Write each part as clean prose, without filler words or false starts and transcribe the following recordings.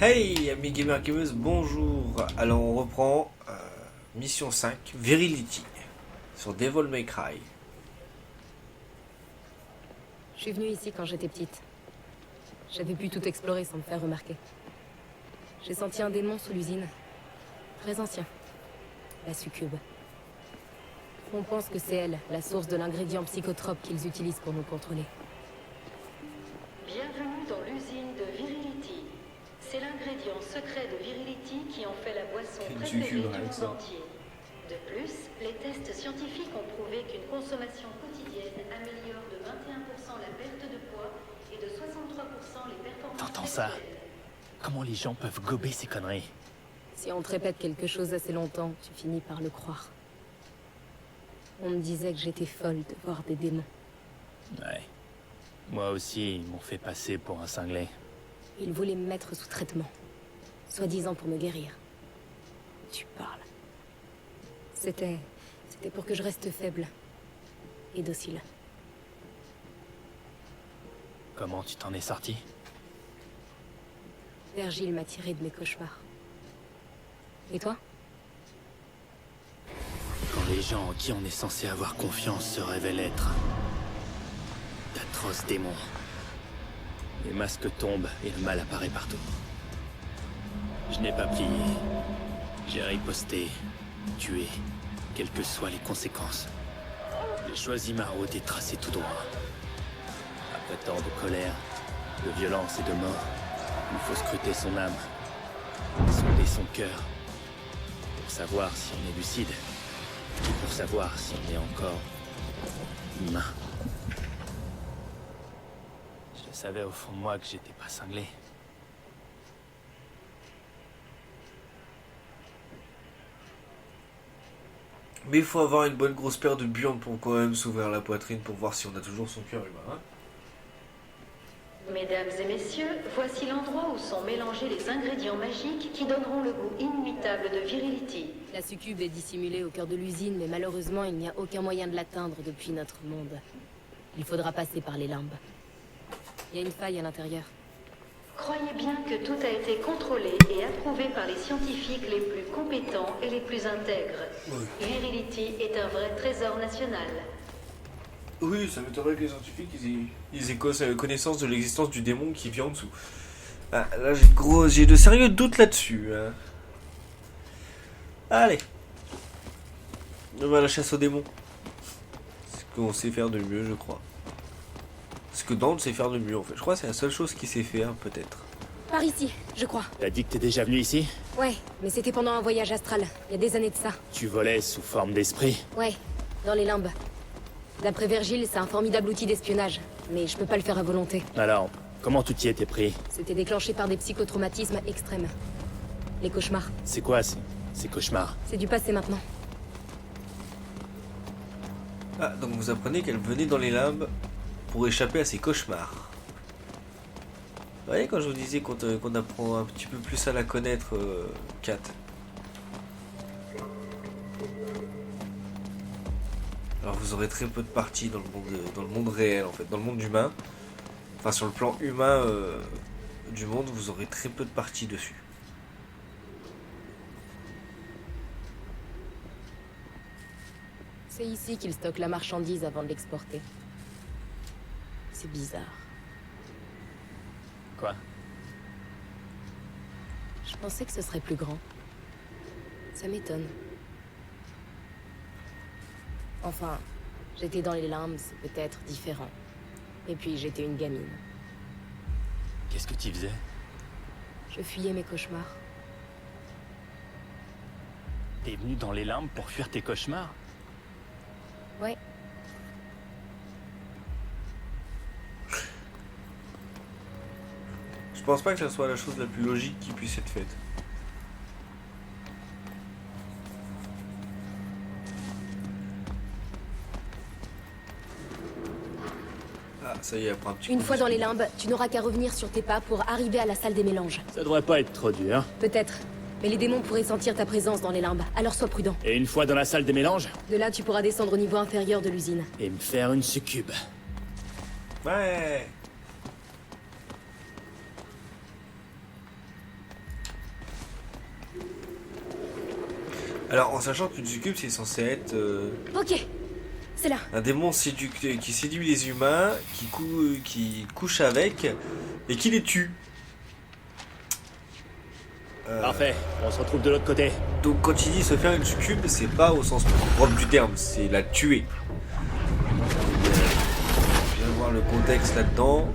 Hey amis gamers gameuses, bonjour. Alors on reprend mission 5, Virility, sur Devil May Cry. Je suis venue ici quand j'étais petite. J'avais pu tout explorer sans me faire remarquer. J'ai senti un démon sous l'usine. Très ancien. La succube. On pense que c'est elle, la source de l'ingrédient psychotrope qu'ils utilisent pour nous contrôler. Bienvenue dans l'usine de Virility. C'est l'ingrédient secret de Virility qui en fait la boisson préférée du monde entier. De plus, les tests scientifiques ont prouvé qu'une consommation quotidienne améliore de 21% la perte de poids et de 63% les performances. T'entends ça? sexuelles. Comment les gens peuvent gober ces conneries? Si on te répète quelque chose assez longtemps, tu finis par le croire. On me disait que j'étais folle de voir des démons. Ouais. Moi aussi, ils m'ont fait passer pour un cinglé. Ils voulaient me mettre sous traitement. Soi-disant pour me guérir. Tu parles. C'était pour que je reste faible. Et docile. Comment tu t'en es sorti? Virgile m'a tiré de mes cauchemars. Et toi? Quand les gens en qui on est censé avoir confiance se révèlent être d'atroces démons. Les masques tombent et le mal apparaît partout. Je n'ai pas plié. J'ai riposté, tué, quelles que soient les conséquences. J'ai choisi ma route et tracé tout droit. Après tant de colère, de violence et de mort, il faut scruter son âme, sonder son cœur, pour savoir si on est lucide, et pour savoir si on est encore humain. Je savais au fond de moi que j'étais pas cinglé. Mais il faut avoir une bonne grosse paire de burnes pour quand même s'ouvrir la poitrine pour voir si on a toujours son cœur humain. Hein. Mesdames et messieurs, voici l'endroit où sont mélangés les ingrédients magiques qui donneront le goût inimitable de Virility. La succube est dissimulée au cœur de l'usine, mais malheureusement, il n'y a aucun moyen de l'atteindre depuis notre monde. Il faudra passer par les limbes. Il y a une faille à l'intérieur. Croyez bien que tout a été contrôlé et approuvé par les scientifiques les plus compétents et les plus intègres. Virility est un vrai trésor national. Oui, ça m'étonnerait que les scientifiques ils aient connaissance de l'existence du démon qui vit en dessous. Ah, là j'ai de sérieux doutes là-dessus. Hein. Allez. On va à la chasse aux démons. C'est ce qu'on sait faire de mieux, je crois. Ce que Dante sait faire de mieux en fait. Je crois que c'est la seule chose qu'il sait faire, peut-être. Par ici, je crois. T'as dit que t'es déjà venu ici? Ouais, mais c'était pendant un voyage astral, il y a des années de ça. Tu volais sous forme d'esprit? Ouais, dans les limbes. D'après Virgile, c'est un formidable outil d'espionnage, mais je peux pas le faire à volonté. Alors, comment tu t'y étais pris? C'était déclenché par des psychotraumatismes extrêmes. Les cauchemars. C'est quoi ces cauchemars? C'est du passé maintenant. Ah, donc vous apprenez qu'elle venait dans les limbes pour échapper à ses cauchemars. Vous voyez quand je vous disais qu'on apprend un petit peu plus à la connaître, Kat. Alors vous aurez très peu de parties dans le monde réel en fait, dans le monde humain. Enfin sur le plan humain du monde, vous aurez très peu de parties dessus. C'est ici qu'ils stockent la marchandise avant de l'exporter. C'est bizarre. Quoi? Je pensais que ce serait plus grand. Ça m'étonne. Enfin, j'étais dans les limbes, c'est peut-être différent. Et puis j'étais une gamine. Qu'est-ce que tu faisais? Je fuyais mes cauchemars. T'es venu dans les limbes pour fuir tes cauchemars? Ouais. Je pense pas que ça soit la chose la plus logique qui puisse être faite. Ah, ça y est, après un petit Une coup fois de dans les speed. limbes, tu n'auras qu'à revenir sur tes pas pour arriver à la salle des mélanges. Ça devrait pas être trop dur. Peut-être. Mais les démons pourraient sentir ta présence dans les limbes, alors sois prudent. Et une fois dans la salle des mélanges, De là, tu pourras descendre au niveau inférieur de l'usine. et me faire une succube. Ouais. Alors, en sachant que le succube, c'est censé être Ok, c'est là. un démon qui séduit les humains, qui couche avec et qui les tue. Parfait, on se retrouve de l'autre côté. Donc quand il dit se faire une succube, c'est pas au sens propre du terme, c'est la tuer. Je viens voir le contexte là-dedans.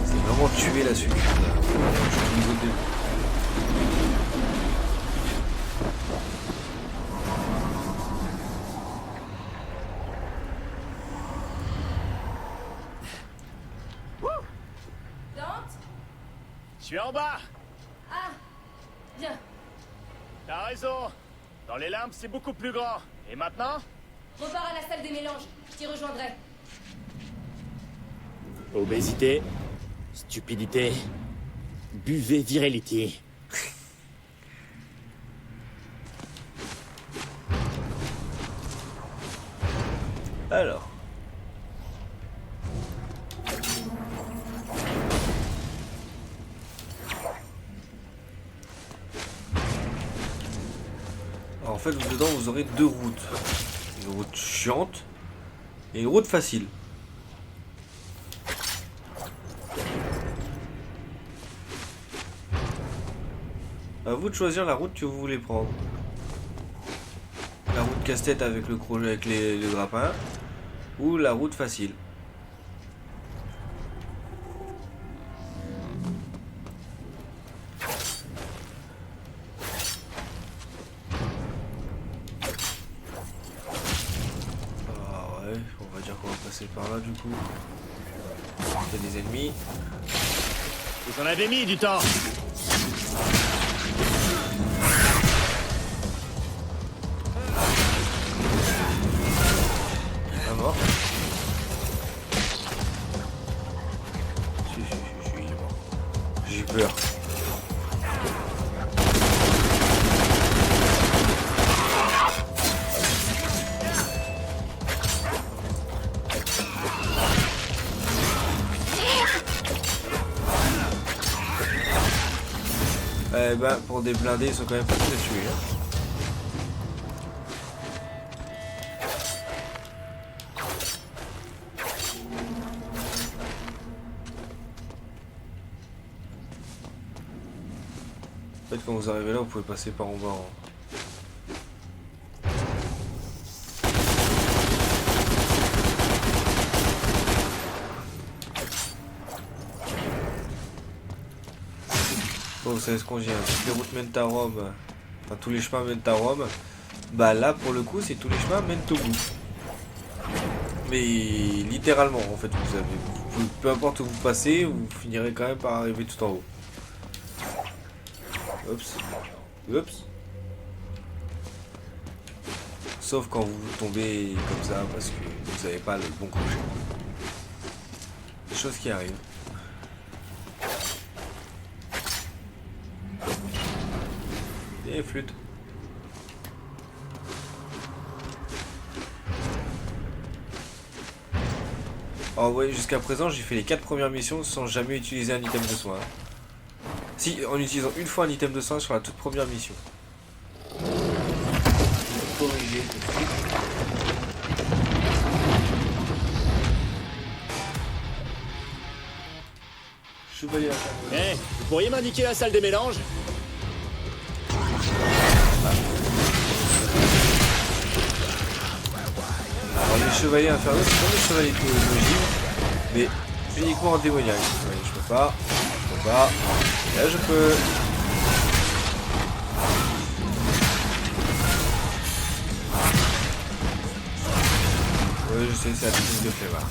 C'est vraiment tuer la succube. Au niveau de... Dante? Je suis en bas. Ah, bien. T'as raison. Dans les limbes, c'est beaucoup plus grand. Et maintenant? Repars à la salle des mélanges, je t'y rejoindrai. Obésité, stupidité, buvez Virility. Alors. Alors, en fait, dedans, vous aurez deux routes. Une route chiante et une route facile. À vous de choisir la route que vous voulez prendre. La route casse-tête avec le crochet, avec le grappin, ou la route facile. Ah ouais, on va dire qu'on va passer par là du coup. Il y a des ennemis. Vous en avez mis du temps. Un mort. Si, il est mort. J'ai peur. Eh ben, pour des blindés, ils sont quand même faciles à tuer. Hein. En fait, quand vous arrivez là, vous pouvez passer par en bas. Bon, vous savez ce qu'on dit, hein. Toutes les routes mènent à Rome, enfin tous les chemins mènent à Rome. Bah là, pour le coup, c'est tous les chemins mènent au bout. Mais littéralement, en fait, peu importe où vous passez, vous finirez quand même par arriver tout en haut. Oups. Oups. Sauf quand vous tombez comme ça parce que vous n'avez pas le bon crochet. Des choses qui arrivent. Et flûte. Oh ouais, jusqu'à présent j'ai fait les 4 premières missions sans jamais utiliser un item de soin. Si, en utilisant une fois un item de soin sur la toute première mission. Corriger tout de suite. Chevalier à la Eh, vous pourriez m'indiquer la salle des mélanges? Alors les chevaliers infernaux, c'est comme les chevaliers d'ogive, mais uniquement en démoniaque. Ouais, je peux pas. Là je peux. Oui, je sais, c'est la technique de Flévard.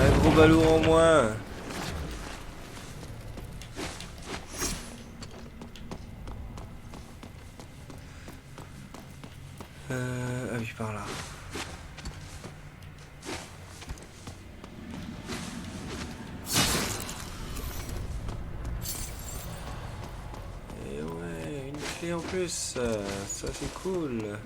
Un gros ballot en moins. Ah oui, par là. Et ouais, une clé en plus, ça c'est cool.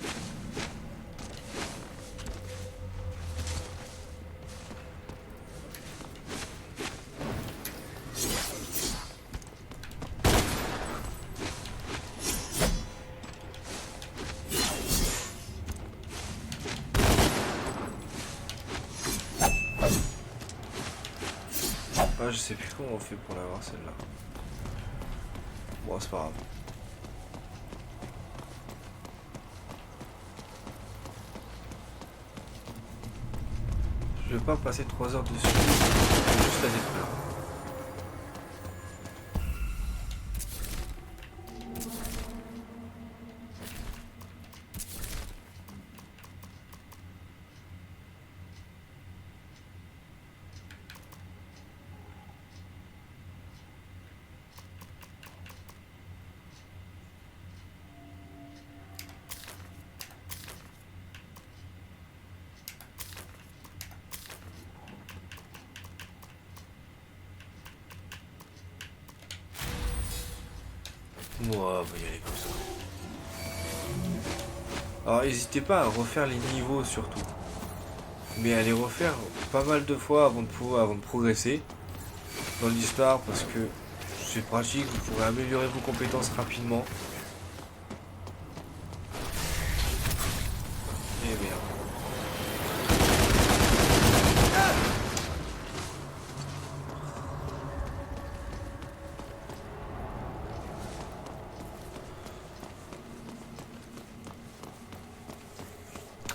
Ah, je sais plus comment on fait pour l'avoir celle-là. Bon, c'est pas grave. Je vais pas passer 3 heures dessus, je vais juste la détruire. Moi, on va y aller comme ça. Alors, n'hésitez pas à refaire les niveaux surtout. Mais à les refaire pas mal de fois avant de progresser dans l'histoire parce que c'est pratique, vous pourrez améliorer vos compétences rapidement. Et merde.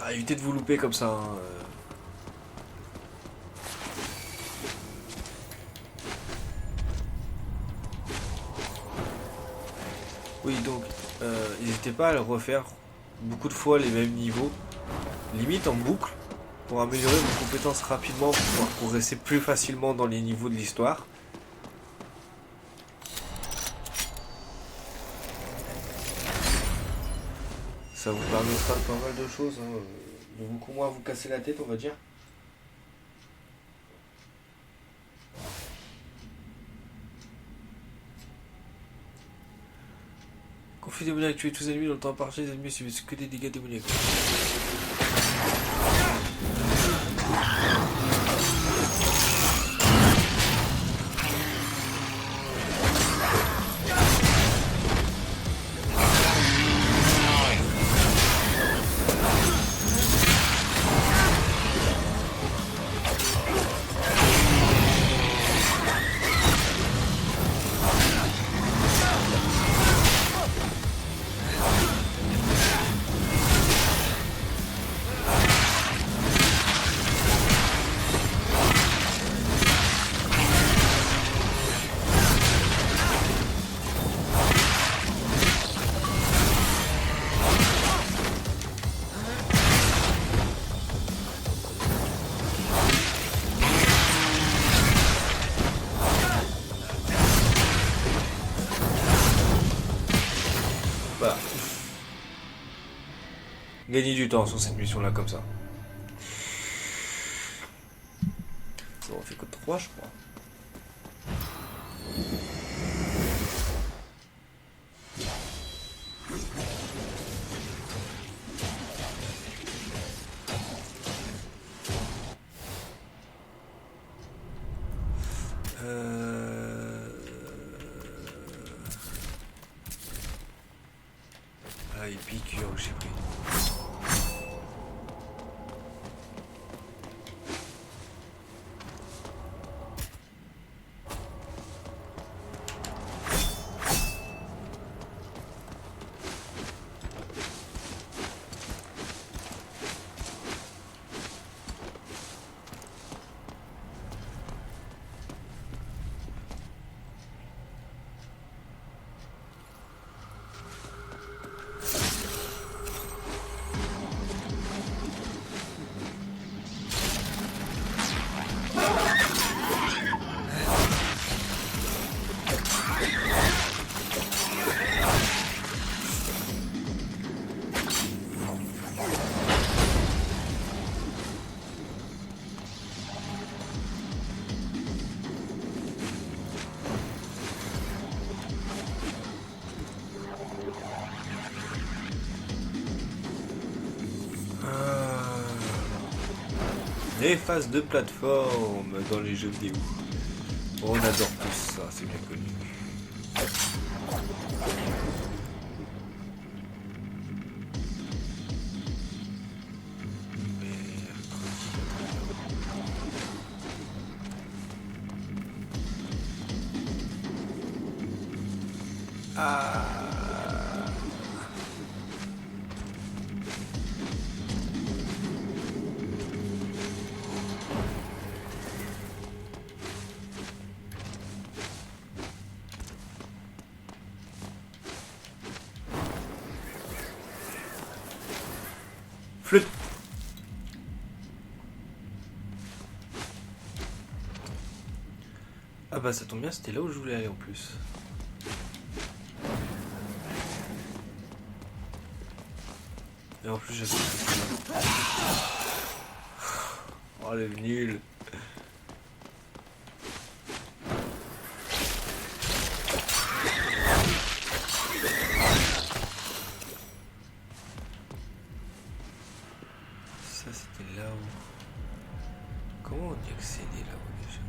Ah, évitez de vous louper comme ça. Hein. Oui, donc, n'hésitez pas à le refaire beaucoup de fois les mêmes niveaux, limite en boucle, pour améliorer vos compétences rapidement, pour pouvoir progresser plus facilement dans les niveaux de l'histoire. Ça vous permettra de pas mal de choses, hein, de beaucoup moins vous casser la tête, on va dire. Conflit démoniaque, tuer tous les ennemis dans le temps imparti, les ennemis subissent que des dégâts démoniaques. Voilà. Gagner du temps sur cette mission là comme ça. Ça en fait que 3 je crois. Ah, il pique, j'ai pris. Les phases de plateforme dans les jeux vidéo. On adore tous ça, c'est bien connu. Ah. Flûte. Ah bah ça tombe bien, c'était là où je voulais aller en plus. Et en plus j'avais... Oh le nul. Ça c'était là-haut. Comment on y accédait là-haut déjà?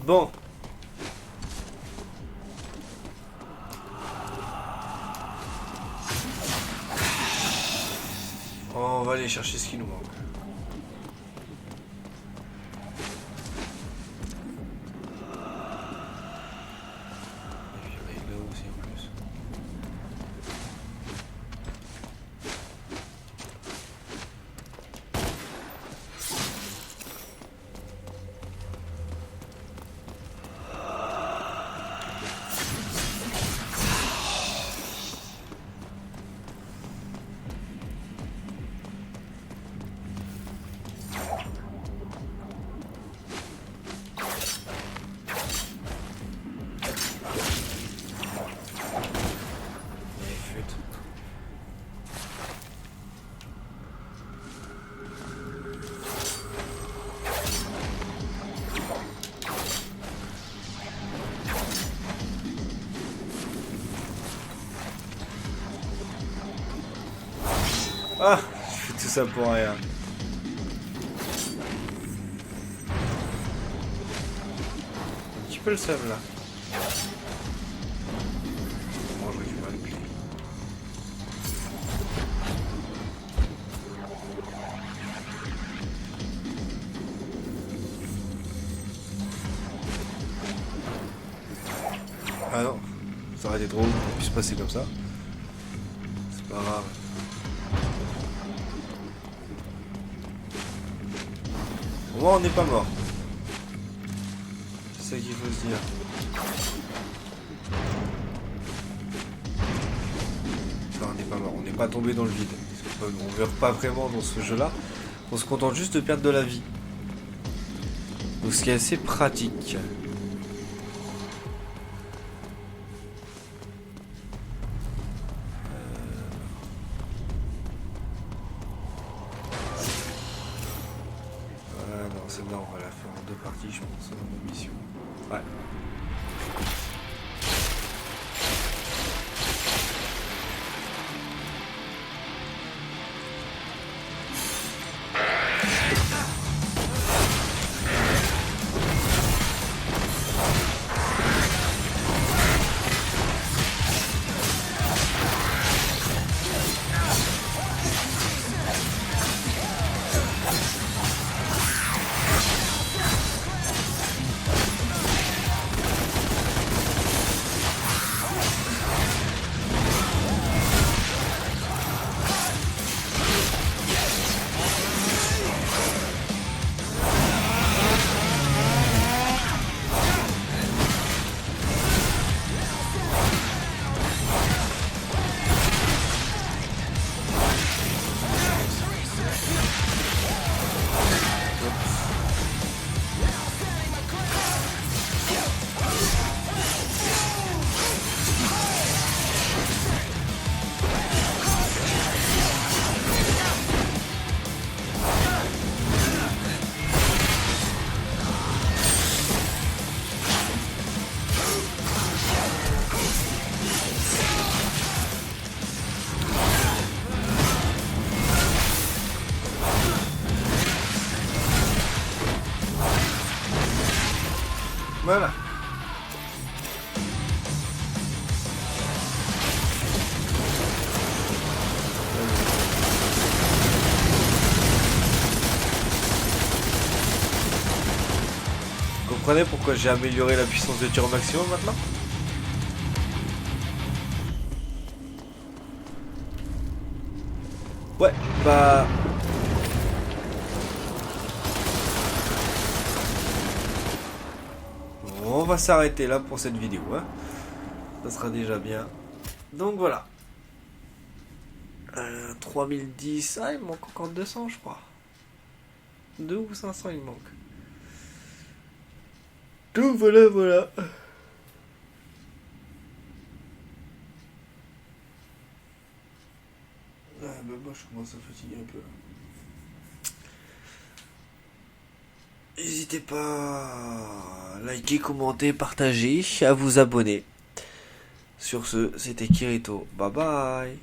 Bon. On va aller chercher ce qui nous manque. Et puis on va aller là aussi en plus. Ah, je fais tout ça pour rien. Un petit peu le seum là. Bon, je récupère les clés. Ah non, ça aurait été drôle qu'on puisse passer comme ça. C'est pas grave. Au moins on n'est pas mort. C'est ça qu'il faut se dire. Enfin, on n'est pas mort, on n'est pas tombé dans le vide. On ne meurt pas vraiment dans ce jeu là. On se contente juste de perdre de la vie. Donc ce qui est assez pratique. Celle-là, on va la faire en deux parties, je pense, dans nos missions. Ouais. Voilà. Vous comprenez pourquoi j'ai amélioré la puissance de tir au maximum maintenant? Ouais, bah... On va s'arrêter là pour cette vidéo, hein. Ça sera déjà bien. Donc voilà. 3010, ah il me manque encore 200 je crois. 2 ou 500 il manque. Donc voilà, voilà. Ah bah moi je commence à fatiguer un peu. N'hésitez pas à liker, commenter, partager, à vous abonner. Sur ce, c'était Kirito. Bye bye.